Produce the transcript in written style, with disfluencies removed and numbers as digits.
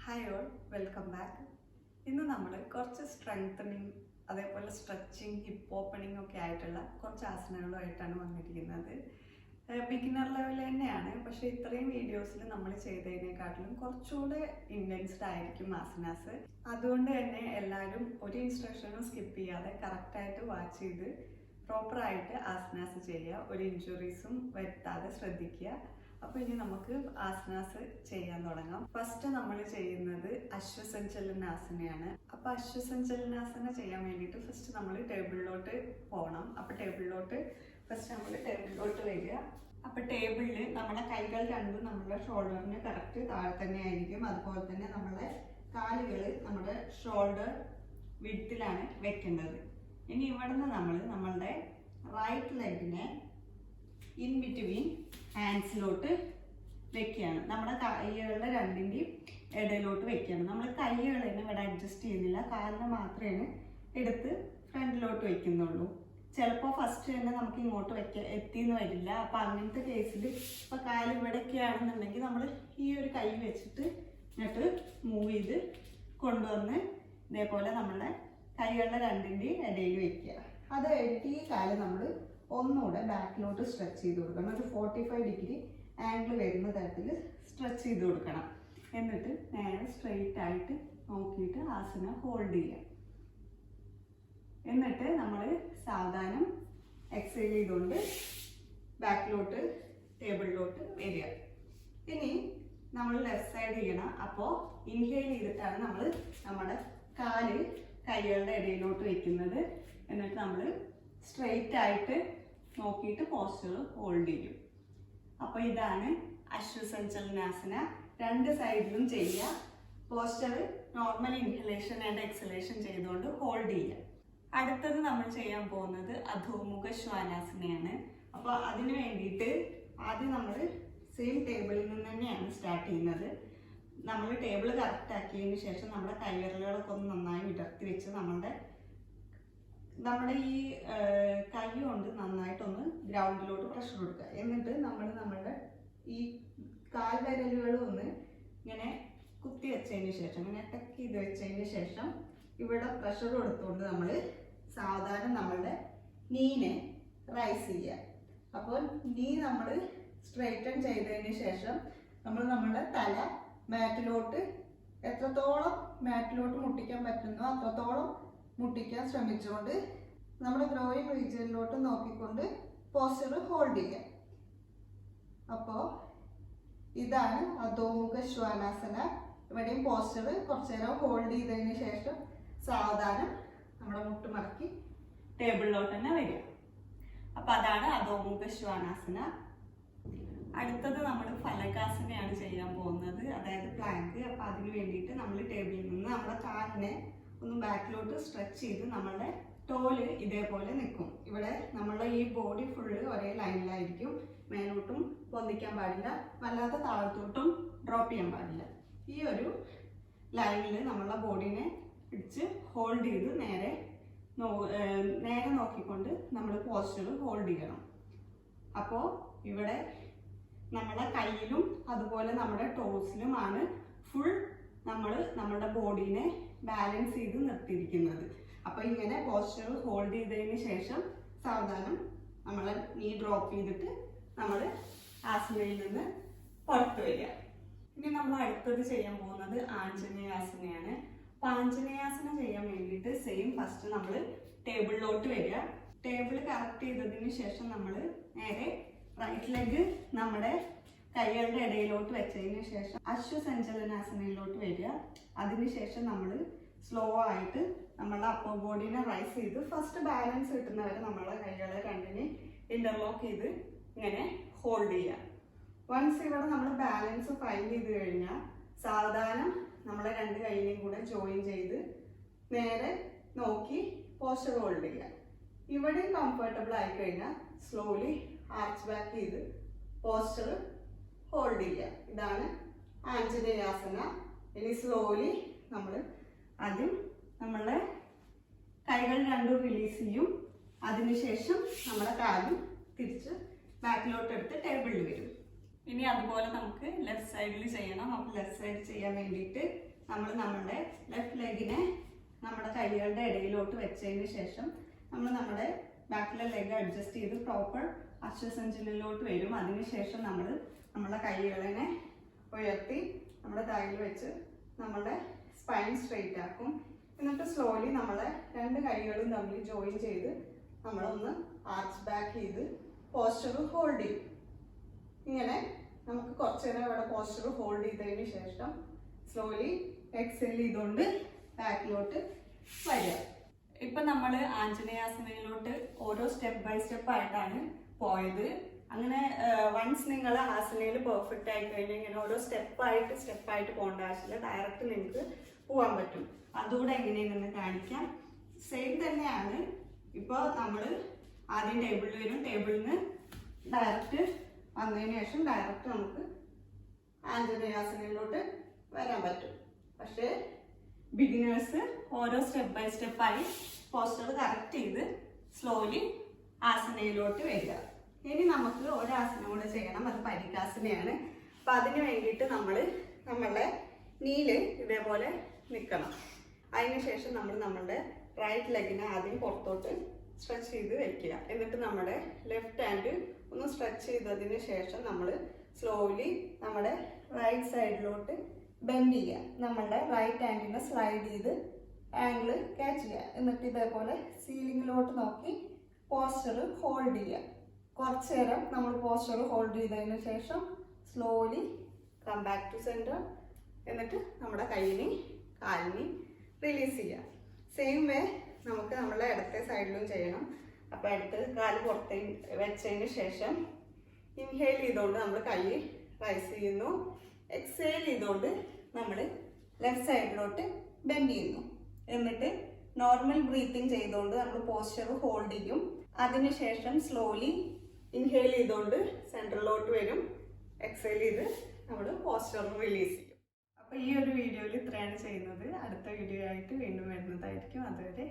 Hi all, welcome back. ഇന്ന് നമ്മൾ കുറച്ച് സ്ട്രെങ്തനിങ്, അതേപോലെ സ്ട്രെച്ചിങ്, ഹിപ്പ് ഓപ്പണിംഗ് ഒക്കെ ആയിട്ടുള്ള കുറച്ച് ആസനങ്ങളുമായിട്ടാണ് വന്നിരിക്കുന്നത്. ബിഗിനർ ലെവൽ തന്നെയാണ്, പക്ഷേ ഇത്രയും വീഡിയോസിൽ നമ്മൾ ചെയ്തതിനെക്കാട്ടിലും കുറച്ചുകൂടെ ഇൻറ്റൻസ്ഡ് ആയിരിക്കും ആസനാസ്. അതുകൊണ്ട് തന്നെ എല്ലാവരും ഒരു ഇൻസ്ട്രക്ഷനും സ്കിപ്പ് ചെയ്യാതെ കറക്റ്റായിട്ട് വാച്ച് ചെയ്ത് പ്രോപ്പറായിട്ട് ആസനാസ് ചെയ്യുക, ഒരു ഇഞ്ചുറീസും വരുത്താതെ ശ്രദ്ധിക്കുക. അപ്പോൾ ഇനി നമുക്ക് ആസനാസ് ചെയ്യാൻ തുടങ്ങാം. ഫസ്റ്റ് നമ്മൾ ചെയ്യുന്നത് അശ്വസഞ്ചലനാസനയാണ്. അപ്പോൾ അശ്വസഞ്ചലനാസന ചെയ്യാൻ വേണ്ടിയിട്ട് ഫസ്റ്റ് നമ്മൾ ടേബിളിലോട്ട് പോകണം. അപ്പോൾ ടേബിളിലോട്ട് വരിക. അപ്പോൾ ടേബിളിൽ നമ്മുടെ കൈകൾ രണ്ടും നമ്മുടെ ഷോൾഡറിന് കറക്റ്റ് താഴെ തന്നെ ആയിരിക്കും. അതുപോലെ തന്നെ നമ്മുടെ കാലുകൾ നമ്മുടെ ഷോൾഡർ വിഡ്ത്തിലാണ് വെക്കേണ്ടത്. ഇനി ഇവിടെ നിന്ന് നമ്മൾ നമ്മളുടെ റൈറ്റ് ലെഗിനെ ഇൻ ബിറ്റ്വീൻ ഹാൻഡ്സിലോട്ട് വെക്കുകയാണ്. നമ്മുടെ കൈകളുടെ രണ്ടിൻ്റെയും ഇടയിലോട്ട് വെക്കുകയാണ്. നമ്മൾ കൈകളെ ഇവിടെ അഡ്ജസ്റ്റ് ചെയ്യുന്നില്ല, കാലിനെ മാത്രമേ എടുത്ത് ഫ്രണ്ടിലോട്ട് വെക്കുന്നുള്ളൂ. ചിലപ്പോൾ ഫസ്റ്റ് തന്നെ നമുക്ക് ഇങ്ങോട്ട് എത്തിയെന്ന് വരില്ല. അപ്പം അങ്ങനത്തെ കേസിൽ ഇപ്പോൾ കാല് ഇവിടെയൊക്കെയാണെന്നുണ്ടെങ്കിൽ നമ്മൾ ഈ ഒരു കൈ വെച്ചിട്ട് എന്നിട്ട് മൂവ് ചെയ്ത് കൊണ്ടുവന്ന് ഇതേപോലെ നമ്മളെ കൈകളുടെ രണ്ടിൻ്റെയും ഇടയിൽ വെക്കുക. അത് കഴിഞ്ഞിട്ട് ഈ കാല് നമ്മൾ ഒന്നുകൂടെ ബാക്കിലോട്ട് സ്ട്രെച്ച് ചെയ്ത് കൊടുക്കണം. ഒരു 45 ഡിഗ്രി ആംഗിൾ വരുന്ന തരത്തിൽ സ്ട്രെച്ച് ചെയ്ത് കൊടുക്കണം. എന്നിട്ട് നേരെ സ്ട്രെയിറ്റ് ആയിട്ട് നോക്കിയിട്ട് ആസന ഹോൾഡ് ചെയ്യാം. എന്നിട്ട് നമ്മൾ സാവധാനം എക്സൈൽ ചെയ്തുകൊണ്ട് ബാക്കിലോട്ട് ടേബിളിലോട്ട് വരിക. ഇനി നമ്മൾ ലെഫ്റ്റ് സൈഡ് ചെയ്യണം. അപ്പോൾ ഇൻഹെയിൽ ചെയ്തിട്ടാണ് നമ്മൾ നമ്മുടെ കാല് കൈകളുടെ ഇടയിലോട്ട് വെക്കുന്നത്. എന്നിട്ട് നമ്മൾ സ്ട്രെയിറ്റ് ആയിട്ട് നോക്കിയിട്ട് പോസ്റ്റർ ഹോൾഡ് ചെയ്യും. അപ്പോൾ ഇതാണ് അശ്വസഞ്ചലനാസന. രണ്ട് സൈഡിലും ചെയ്യുക. Poster normal inhalation and exhalation ചെയ്തുകൊണ്ട് ഹോൾഡ് ചെയ്യുക. അടുത്തത് നമ്മൾ ചെയ്യാൻ പോകുന്നത് അധോമുഖ ശ്വാനാസനയാണ്. അപ്പോൾ അതിന് വേണ്ടിയിട്ട് ആദ്യം നമ്മൾ സെയിം ടേബിളിൽ നിന്ന് തന്നെയാണ് സ്റ്റാർട്ട് ചെയ്യുന്നത്. നമ്മൾ ടേബിൾ കറക്റ്റ് ആക്കിയതിന് ശേഷം നമ്മുടെ കൈവിരലുകളൊക്കെ ഒന്ന് നന്നായി വിടർത്തി വെച്ച് നമ്മുടെ ഈ കൈ കൊണ്ട് നന്നായിട്ടൊന്ന് ഗ്രൗണ്ടിലോട്ട് പ്രഷർ കൊടുക്കുക. എന്നിട്ട് നമ്മളുടെ ഈ കാൽവിരലുകളും ഒന്ന് ഇങ്ങനെ കുത്തി വെച്ചതിന് ശേഷം, ഇങ്ങനെ ടക്ക് ചെയ്ത് വെച്ചതിന് ശേഷം ഇവിടെ പ്രഷർ കൊടുത്തുകൊണ്ട് നമ്മൾ സാധാരണ നമ്മളുടെ നീനെ റൈസ് ചെയ്യുക. അപ്പോൾ നീ നമ്മൾ സ്ട്രെയിറ്റൻ ചെയ്തതിന് ശേഷം നമ്മൾ നമ്മുടെ തല മാറ്റിലോട്ട് എത്രത്തോളം മാറ്റിലോട്ട് മുട്ടിക്കാൻ പറ്റുന്നോ അത്രത്തോളം മുട്ടിക്കാൻ ശ്രമിച്ചുകൊണ്ട് നമ്മുടെ ഗ്രോയിങ് റീജിയനിലോട്ട് നോക്കിക്കൊണ്ട് പോസ്റ്റർ ഹോൾഡ് ചെയ്യുക. അപ്പോൾ ഇതാണ് അധോമുഖ ശ്വാനാസന. ഇവിടെയും പോസ്റ്റർ കുറച്ചു നേരം ഹോൾഡ് ചെയ്തതിന് ശേഷം സാവധാനം നമ്മുടെ മുട്ട് മടക്കി ടേബിളിലോട്ട് തന്നെ വരിക. അപ്പം അതാണ് അധോമുഖ ശ്വാനാസന. അടുത്തത് നമ്മൾ ഫലകാസനയാണ് ചെയ്യാൻ പോകുന്നത്, അതായത് പ്ലാങ്ക്. അപ്പം അതിന് വേണ്ടിയിട്ട് നമ്മൾ ടേബിളിൽ നിന്ന് നമ്മുടെ കാലിനെ ഒന്ന് ബാക്കിലോട്ട് സ്ട്രെച്ച് ചെയ്ത് നമ്മളുടെ ടോല് ഇതേപോലെ നിൽക്കും. ഇവിടെ നമ്മളുടെ ഈ ബോഡി ഫുള്ള് ഒരേ ലൈനിലായിരിക്കും. മേലോട്ടും പൊന്തിക്കാൻ പാടില്ല, വല്ലാതെ താഴത്തോട്ടും ഡ്രോപ്പ് ചെയ്യാൻ പാടില്ല. ഈ ഒരു ലൈനിൽ നമ്മളുടെ ബോഡീനെ പിടിച്ച് ഹോൾഡ് ചെയ്ത് നേരെ നോക്കിക്കൊണ്ട് നമ്മൾ പോസ്റ്റർ ഹോൾഡ് ചെയ്യണം. അപ്പോൾ ഇവിടെ നമ്മുടെ കയ്യിലും അതുപോലെ നമ്മുടെ ടോസിലുമാണ് ഫുൾ നമ്മുടെ ബോഡീനെ ബാലൻസ് ചെയ്ത് നിർത്തിയിരിക്കുന്നത്. അപ്പോൾ ഇങ്ങനെ പോസ്റ്റർ ഹോൾഡ് ചെയ്തതിന് ശേഷം സാവധാനം നമ്മൾ നീ ഡ്രോപ്പ് ചെയ്തിട്ട് നമ്മൾ ആസനയിൽ നിന്ന് പുറത്ത് വരിക. ഇനി നമ്മൾ അടുത്തത് ചെയ്യാൻ പോകുന്നത് ആഞ്ജനേയാസനയാണ്. അപ്പോൾ ആഞ്ജനേയാസന ചെയ്യാൻ വേണ്ടിയിട്ട് സെയിം ഫസ്റ്റ് നമ്മൾ ടേബിളിലോട്ട് വരിക. ടേബിൾ കറക്റ്റ് ചെയ്തതിന് ശേഷം നമ്മൾ നേരെ റൈറ്റ് ലെഗ് നമ്മുടെ കൈകളുടെ ഇടയിലോട്ട് വെച്ചതിന് ശേഷം അശ്വസഞ്ചലനാസനയിലോട്ട് വരിക. അതിനുശേഷം നമ്മൾ സ്ലോ ആയിട്ട് നമ്മളുടെ അപ്പർ ബോഡീനെ റൈസ് ചെയ്ത് ഫസ്റ്റ് ബാലൻസ് കിട്ടുന്നവരെ നമ്മളെ കൈകളെ രണ്ടിനെ ഇന്റർലോക്ക് ചെയ്ത് ഇങ്ങനെ ഹോൾഡ് ചെയ്യുക. വൺസ് ഇവിടെ നമ്മൾ ബാലൻസ് ഫൈൻഡ് ചെയ്ത് കഴിഞ്ഞാൽ സാവധാനം നമ്മളെ രണ്ട് കൈയിനെയും കൂടെ ജോയിൻ ചെയ്ത് നേരെ നോക്കി പോസ്റ്റർ ഹോൾഡ് ചെയ്യുക. ഇവിടെ കംഫർട്ടബിൾ ആയി കഴിഞ്ഞാൽ സ്ലോലി ആർച്ച് ബാക്ക് ചെയ്ത് പോസ്റ്റർ ഹോൾഡ് ചെയ്യുക. ഇതാണ് ആഞ്ജനേയാസന. ഇനി സ്ലോലി നമ്മൾ ആദ്യം നമ്മളുടെ കൈകൾ രണ്ടും റിലീസ് ചെയ്യും. അതിനുശേഷം നമ്മുടെ കാലും തിരിച്ച് ബാക്കിലോട്ട് എടുത്ത് ടേബിളിൽ വരും. ഇനി അതുപോലെ നമുക്ക് ലെഫ്റ്റ് സൈഡിൽ ചെയ്യണം. അപ്പോൾ ലെഫ്റ്റ് സൈഡ് ചെയ്യാൻ വേണ്ടിയിട്ട് നമ്മൾ നമ്മുടെ ലെഫ്റ്റ് ലെഗിനെ നമ്മുടെ കൈകളുടെ ഇടയിലോട്ട് വെച്ചതിന് ശേഷം നമ്മൾ നമ്മുടെ ബാക്കിലെ ലെഗ് അഡ്ജസ്റ്റ് ചെയ്ത് പ്രോപ്പർ അശ്വസഞ്ചലിലോട്ട് വരും. അതിനുശേഷം നമ്മൾ നമ്മുടെ കൈകളിനെ ഉയർത്തി നമ്മുടെ തായിൽ വെച്ച് നമ്മുടെ സ്പൈൻ സ്ട്രെയിറ്റ് ആക്കും. എന്നിട്ട് സ്ലോലി നമ്മളെ രണ്ട് കൈകളും തമ്മിൽ ജോയിൻ ചെയ്ത് നമ്മളൊന്ന് ആർച്ച് ബാക്ക് ചെയ്ത് പോസ്റ്റർ ഹോൾഡ് ചെയ്യും. ഇങ്ങനെ നമുക്ക് കുറച്ച് നേരം ഇവിടെ പോസ്റ്റർ ഹോൾഡ് ചെയ്തതിന് ശേഷം സ്ലോലി എക്സെൽ ചെയ്തുകൊണ്ട് ബാക്കിലോട്ട് വരിക. ഇപ്പം നമ്മൾ ആഞ്ജനേയാസനയിലോട്ട് ഓരോ സ്റ്റെപ്പ് ബൈ സ്റ്റെപ്പ് ആയിട്ടാണ് പോയത്. അങ്ങനെ വൺസ് നിങ്ങൾ ആസനയിൽ പെർഫെക്റ്റ് ആയി കഴിഞ്ഞാൽ ഇങ്ങനെ ഓരോ സ്റ്റെപ്പായിട്ട് പോകേണ്ട ആവശ്യമില്ല. ഡയറക്റ്റ് നിങ്ങൾക്ക് പോകാൻ പറ്റും. അതുകൂടെ എങ്ങനെയാണെന്ന് കാണിക്കാം. സെയിം തന്നെയാണ്. ഇപ്പോൾ നമ്മൾ ആദ്യം ടേബിളിൽ വരും. ടേബിളിൽ നിന്ന് ഡയറക്റ്റ് വന്നതിന് ശേഷം ഡയറക്റ്റ് നമുക്ക് ആഞ്ജനേയാസനയിലോട്ട് വരാൻ പറ്റും. പക്ഷേ ബിഗിനേഴ്സ് ഓരോ സ്റ്റെപ്പ് ബൈ സ്റ്റെപ്പായി പോസ്റ്റർ കറക്റ്റ് ചെയ്ത് സ്ലോലി ആസനയിലോട്ട് വരിക. ഇനി നമുക്ക് ഒരാസനം കൂടെ ചെയ്യണം. അത് പരിക്കാസനയാണ്. അപ്പം അതിന് വേണ്ടിയിട്ട് നമ്മൾ നമ്മളുടെ നീല് ഇതേപോലെ നിൽക്കണം. അതിനുശേഷം നമ്മൾ നമ്മുടെ റൈറ്റ് ലെഗിനെ ആദ്യം പുറത്തോട്ട് സ്ട്രെച്ച് ചെയ്ത് വെക്കുക. എന്നിട്ട് നമ്മുടെ ലെഫ്റ്റ് ഹാൻഡ് ഒന്ന് സ്ട്രെച്ച് ചെയ്തതിന് ശേഷം നമ്മൾ സ്ലോലി നമ്മുടെ റൈറ്റ് സൈഡിലോട്ട് ബെൻഡ് ചെയ്യുക. നമ്മളുടെ റൈറ്റ് ഹാൻഡിനെ സ്ലൈഡ് ചെയ്ത് ആംഗിൾ ക്യാച്ച് ചെയ്യുക. എന്നിട്ട് ഇതേപോലെ സീലിങ്ങിലോട്ട് നോക്കി പോസ്റ്റർ ഹോൾഡ് ചെയ്യുക. കുറച്ച് നേരം നമ്മൾ പോസ്റ്റർ ഹോൾഡ് ചെയ്തതിന് ശേഷം slowly come back to centre. എന്നിട്ട് നമ്മുടെ കൈയിനെയും കാലിനെയും റിലീസ് ചെയ്യുക. സെയിം വേ നമുക്ക് നമ്മളെ ഇടത്തെ സൈഡിലും ചെയ്യണം. അപ്പോൾ ഇടത്ത് കാല് പുറത്ത് വെച്ചതിന് ശേഷം ഇൻഹേൽ ചെയ്തുകൊണ്ട് നമ്മൾ കൈ റൈസ് ചെയ്യുന്നു. എക്സേൽ ചെയ്തുകൊണ്ട് നമ്മൾ ലെഫ്റ്റ് സൈഡിലോട്ട് ബെൻഡ് ചെയ്യുന്നു. എന്നിട്ട് നോർമൽ ബ്രീത്തിങ് ചെയ്തുകൊണ്ട് നമ്മൾ പോസ്റ്റർ ഹോൾഡ് ചെയ്യും. അതിനുശേഷം സ്ലോലി ഇൻഹേൽ ചെയ്തുകൊണ്ട് സെൻറ്ററിലോട്ട് വരും. എക്സേൽ ചെയ്ത് നമ്മൾ പോസ്റ്റർ റിലീസ് ചെയ്യും. അപ്പോൾ ഈ ഒരു വീഡിയോയിൽ ഇത്രയാണ് ചെയ്യുന്നത്. അടുത്ത വീഡിയോ ആയിട്ട് വീണ്ടും വരുന്നതായിരിക്കും. അതുവരെ